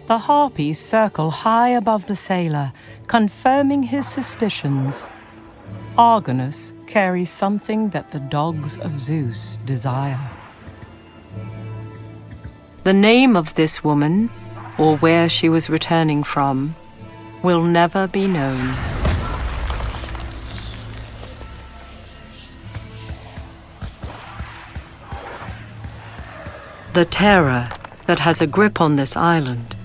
The harpies circle high above the sailor, confirming his suspicions. Argonus carries something that the dogs of Zeus desire. The name of this woman, or where she was returning from, will never be known. The terror that has a grip on this island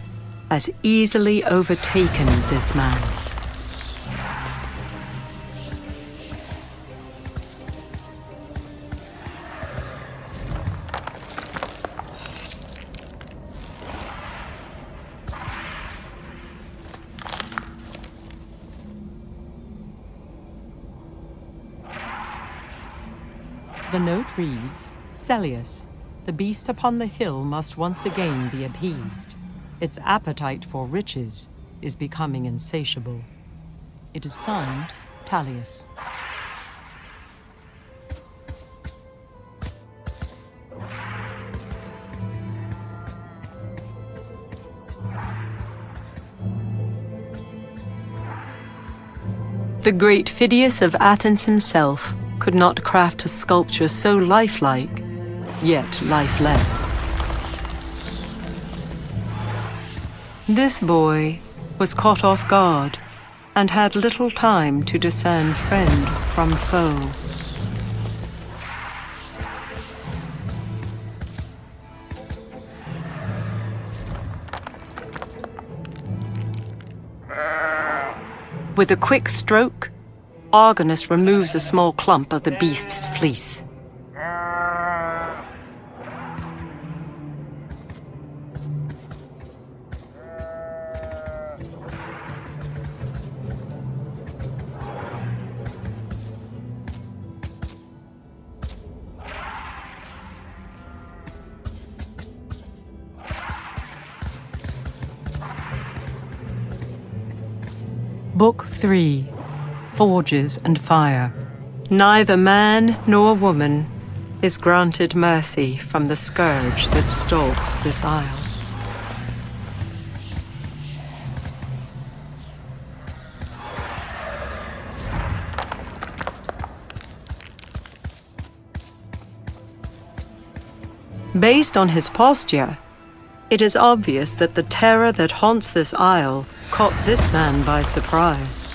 has easily overtaken this man. The note reads, Celeus, the beast upon the hill must once again be appeased. Its appetite for riches is becoming insatiable. It is signed, Tallius. The great Phidias of Athens himself could not craft a sculpture so lifelike, yet lifeless. This boy was caught off guard and had little time to discern friend from foe. With a quick stroke, Argonus removes a small clump of the beast's fleece. Book 3, Forges and Fire. Neither man nor woman is granted mercy from the scourge that stalks this isle. Based on his posture, it is obvious that the terror that haunts this isle caught this man by surprise.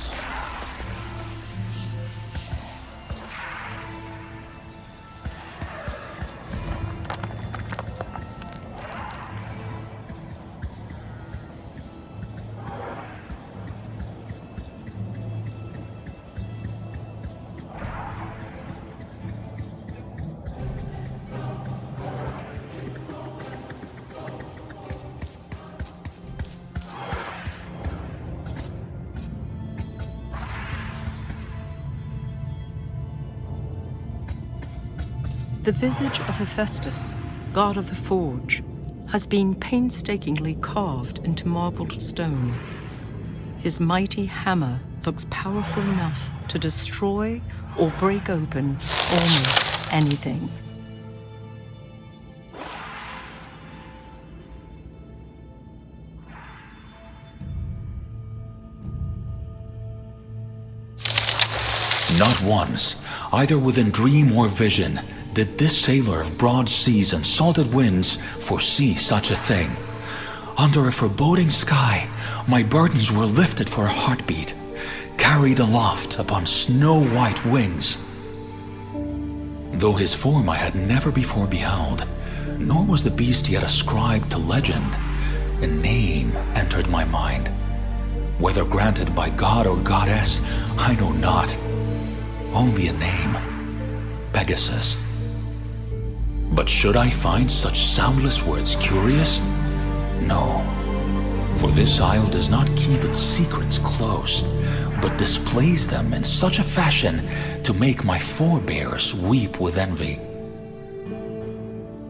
The visage of Hephaestus, god of the forge, has been painstakingly carved into marbled stone. His mighty hammer looks powerful enough to destroy or break open almost anything. Not once, either within dream or vision, did this sailor of broad seas and salted winds foresee such a thing. Under a foreboding sky, my burdens were lifted for a heartbeat, carried aloft upon snow-white wings. Though his form I had never before beheld, nor was the beast yet ascribed to legend, a name entered my mind. Whether granted by god or goddess, I know not. Only a name, Pegasus. But should I find such soundless words curious? No, for this isle does not keep its secrets close, but displays them in such a fashion to make my forebears weep with envy.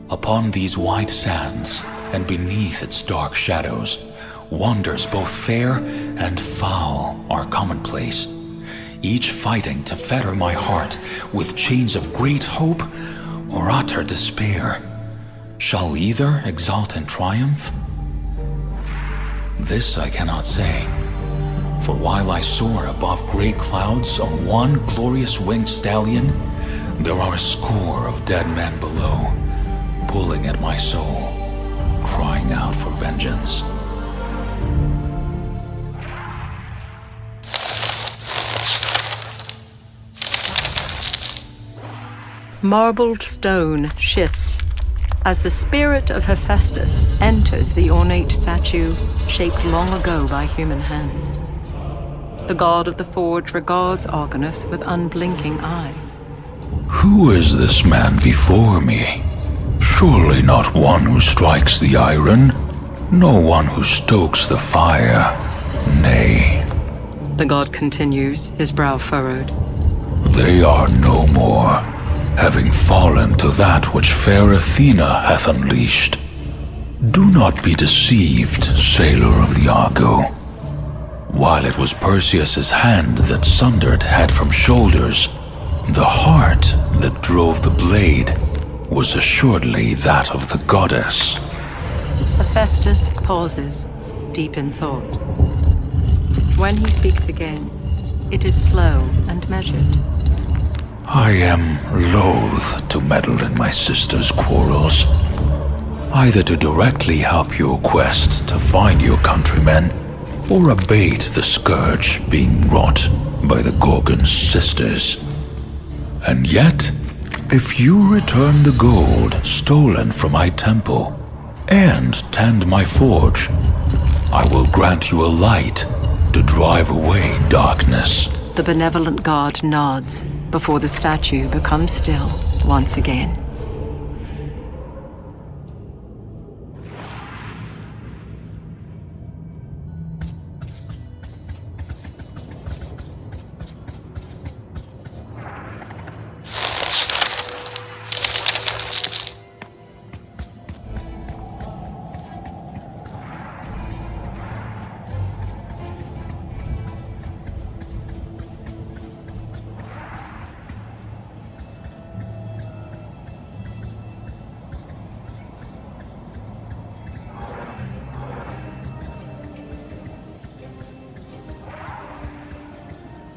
Upon these white sands, and beneath its dark shadows, wonders both fair and foul are commonplace, each fighting to fetter my heart with chains of great hope or utter despair. Shall either exult in triumph? This I cannot say. For while I soar above great clouds on one glorious winged stallion, there are a score of dead men below, pulling at my soul, crying out for vengeance. Marbled stone shifts as the spirit of Hephaestus enters the ornate statue shaped long ago by human hands. The god of the forge regards Argonus with unblinking eyes. Who is this man before me? Surely not one who strikes the iron, no one who stokes the fire. Nay. The god continues, his brow furrowed. They are no more, having fallen to that which fair Athena hath unleashed. Do not be deceived, sailor of the Argo. While it was Perseus's hand that sundered head from shoulders, the heart that drove the blade was assuredly that of the goddess. Hephaestus pauses, deep in thought. When he speaks again, it is slow and measured. I am loath to meddle in my sister's quarrels, either to directly help your quest to find your countrymen, or abate the scourge being wrought by the Gorgon's sisters. And yet, if you return the gold stolen from my temple, and tend my forge, I will grant you a light to drive away darkness. The benevolent god nods before the statue becomes still once again.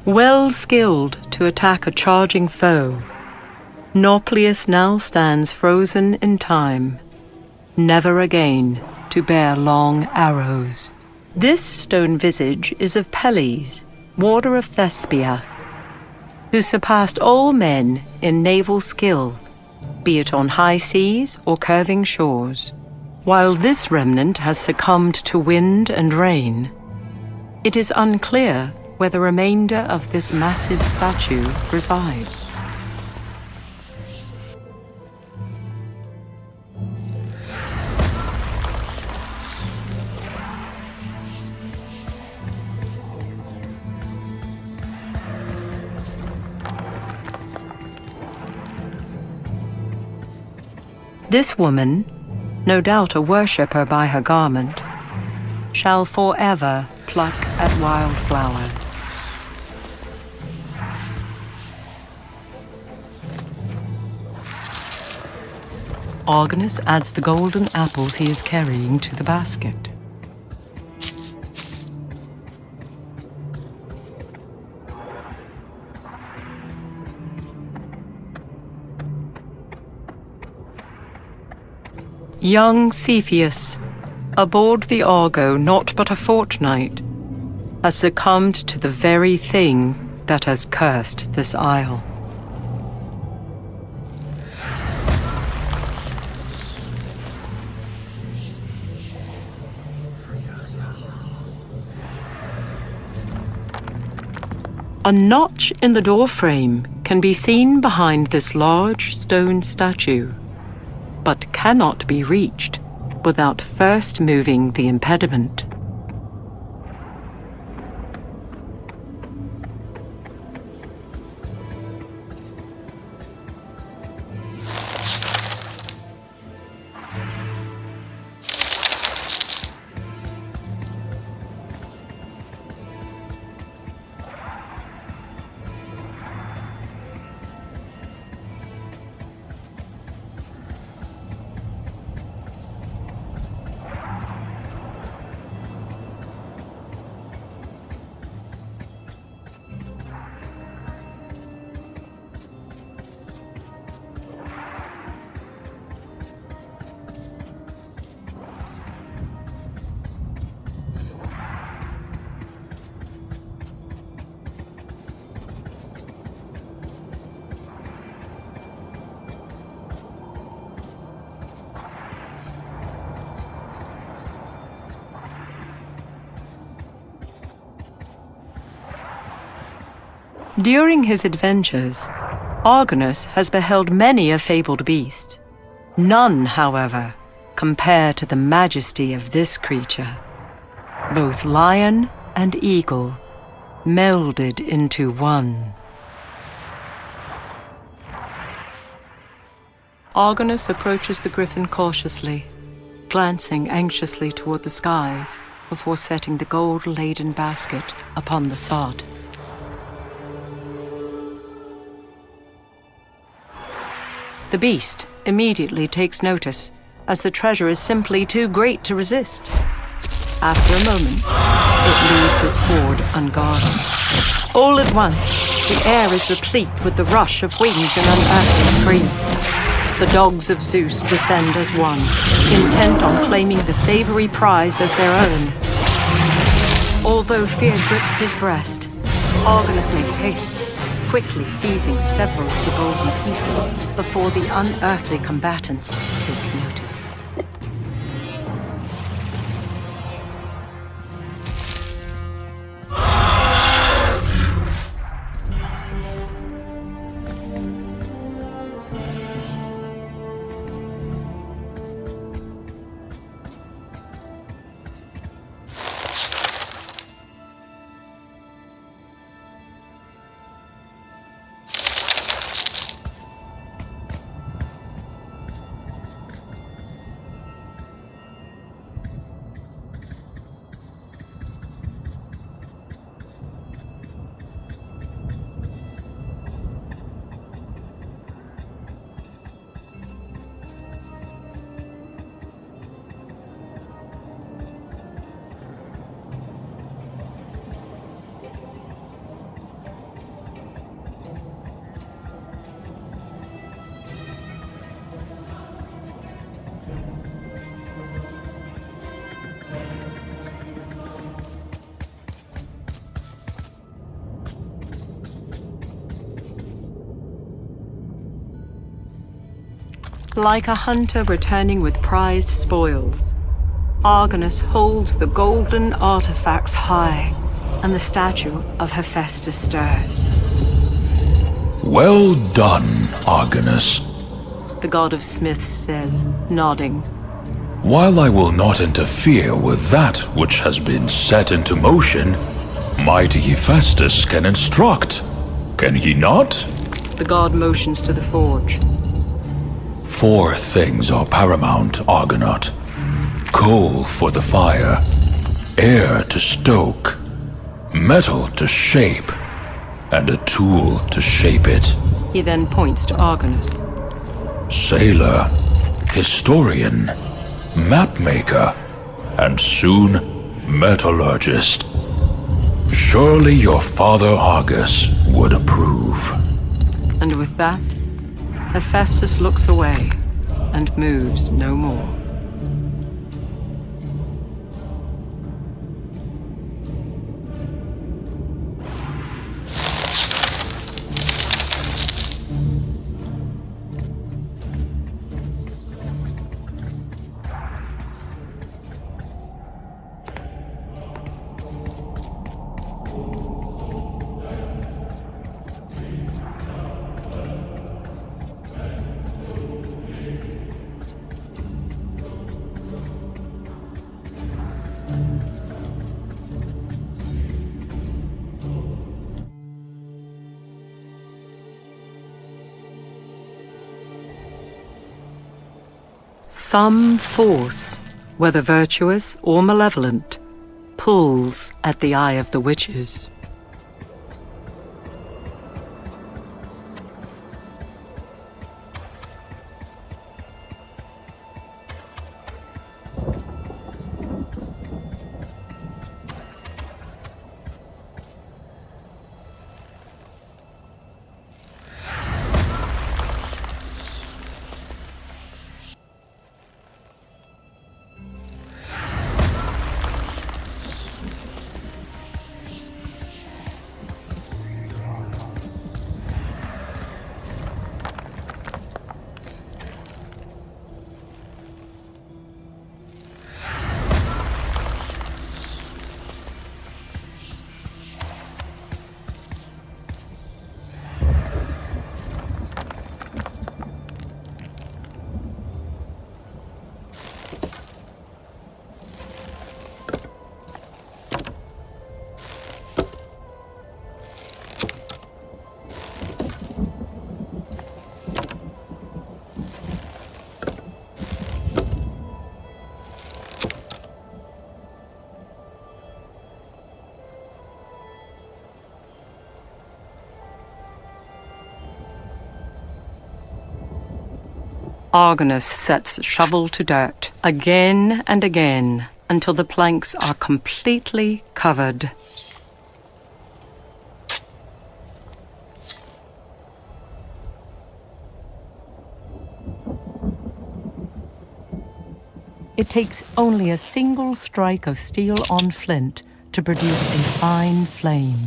Well skilled to attack a charging foe, Nauplius now stands frozen in time, never again to bear long arrows. This stone visage is of Pelles, warder of Thespia, who surpassed all men in naval skill, be it on high seas or curving shores. While this remnant has succumbed to wind and rain, it is unclear where the remainder of this massive statue resides. This woman, no doubt a worshipper by her garment, shall forever pluck at wildflowers. Argonus adds the golden apples he is carrying to the basket. Young Cepheus, aboard the Argo not but a fortnight, has succumbed to the very thing that has cursed this isle. A notch in the doorframe can be seen behind this large stone statue, but cannot be reached without first moving the impediment. During his adventures, Argonus has beheld many a fabled beast. None, however, compare to the majesty of this creature. Both lion and eagle melded into one. Argonus approaches the griffin cautiously, glancing anxiously toward the skies before setting the gold-laden basket upon the sod. The beast immediately takes notice, as the treasure is simply too great to resist. After a moment, it leaves its hoard unguarded. All at once, the air is replete with the rush of wings and unearthly screams. The dogs of Zeus descend as one, intent on claiming the savory prize as their own. Although fear grips his breast, Argonus makes haste, quickly seizing several of the golden pieces before the unearthly combatants take notice. Like a hunter returning with prized spoils, Argonus holds the golden artifacts high, and the statue of Hephaestus stirs. Well done, Argonus. The god of smiths says, nodding. While I will not interfere with that which has been set into motion, mighty Hephaestus can instruct, can he not? The god motions to the forge. 4 things are paramount, Argonaut. Coal for the fire, air to stoke, metal to shape, and a tool to shape it. He then points to Argonus. Sailor, historian, mapmaker, and soon metallurgist. Surely your father Argus would approve. And with that, Hephaestus looks away and moves no more. Some force, whether virtuous or malevolent, pulls at the eye of the witches. Argonus sets shovel to dirt, again and again, until the planks are completely covered. It takes only a single strike of steel on flint to produce a fine flame.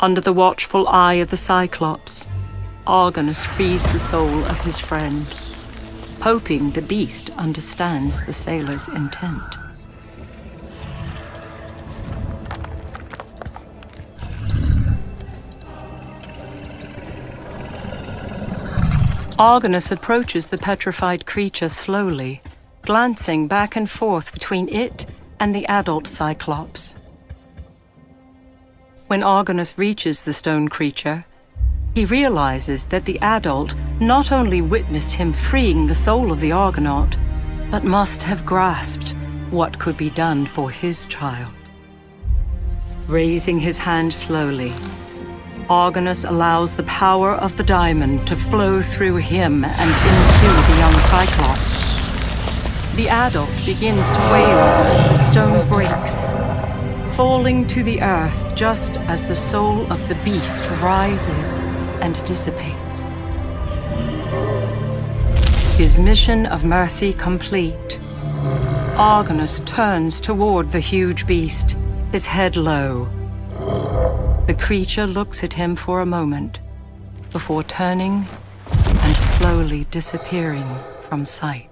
Under the watchful eye of the Cyclops, Argonus frees the soul of his friend, hoping the beast understands the sailor's intent. Argonus approaches the petrified creature slowly, glancing back and forth between it and the adult Cyclops. When Argonus reaches the stone creature, he realizes that the adult not only witnessed him freeing the soul of the Argonaut, but must have grasped what could be done for his child. Raising his hand slowly, Argonus allows the power of the diamond to flow through him and into the young Cyclops. The adult begins to wail as the stone breaks, falling to the earth just as the soul of the beast rises and dissipates. His mission of mercy complete, Argonus turns toward the huge beast, his head low. The creature looks at him for a moment, before turning and slowly disappearing from sight.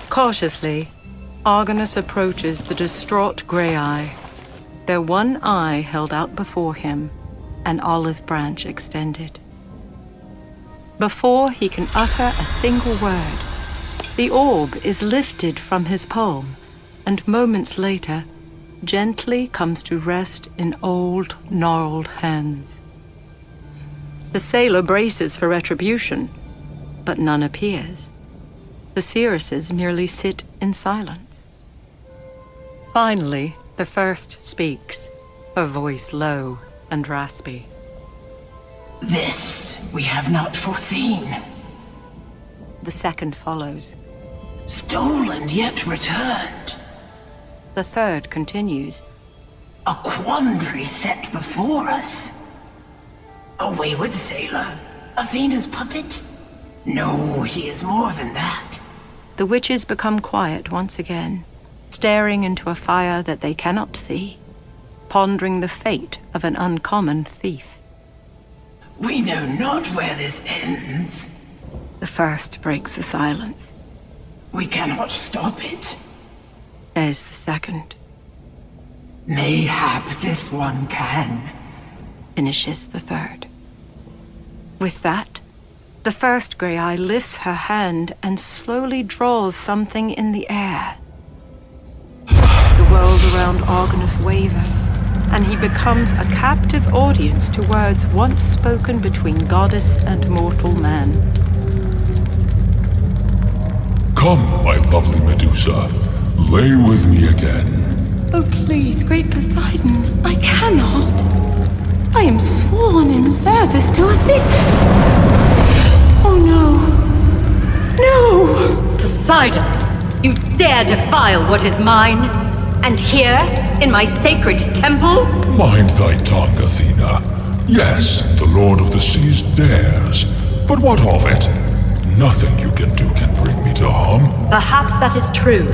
Cautiously, Argonus approaches the distraught Grey-Eye, their one eye held out before him, an olive branch extended. Before he can utter a single word, the orb is lifted from his palm, and moments later, gently comes to rest in old, gnarled hands. The sailor braces for retribution, but none appears. The seeresses merely sit in silence. Finally, the first speaks, her voice low and raspy. This we have not foreseen. The second follows. Stolen yet returned. The third continues. A quandary set before us. A wayward sailor? Athena's puppet? No, he is more than that. The witches become quiet once again, staring into a fire that they cannot see, pondering the fate of an uncommon thief. We know not where this ends. The first breaks the silence. We cannot stop it. Says the second. Mayhap this one can. Finishes the third. With that, The first grey eye lifts her hand and slowly draws something in the air. The world around Argonus wavers, and he becomes a captive audience to words once spoken between goddess and mortal man. Come, my lovely Medusa. Lay with me again. Oh, please, great Poseidon, I cannot. I am sworn in service to Athena. Oh, no. No! Poseidon, you dare defile what is mine? And here, in my sacred temple? Mind thy tongue, Athena. Yes, the Lord of the Seas dares. But what of it? Nothing you can do can bring me to harm. Perhaps that is true.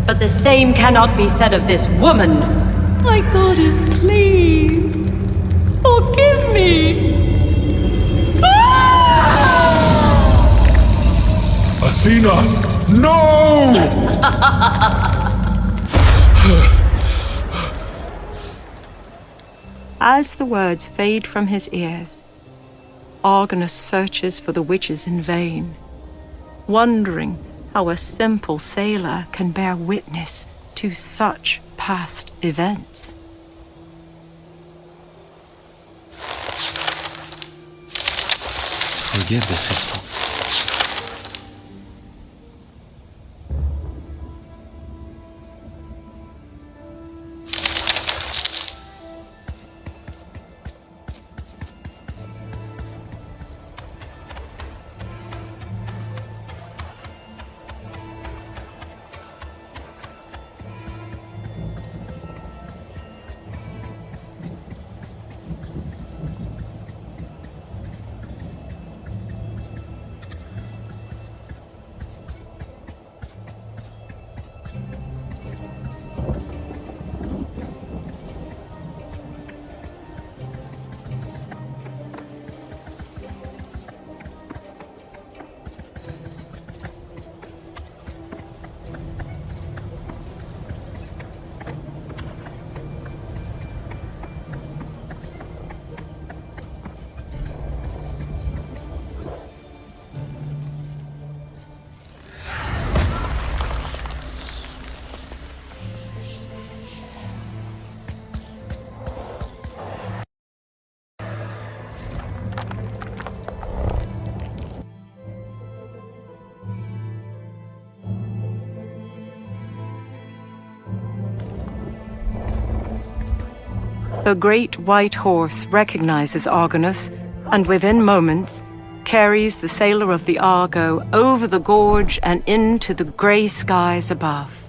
But the same cannot be said of this woman. My goddess, please. Forgive me. Athena, no! As the words fade from his ears, Argonus searches for the witches in vain, wondering how a simple sailor can bear witness to such past events. Forgive this history. The great white horse recognizes Argonus, and within moments, carries the sailor of the Argo over the gorge and into the grey skies above.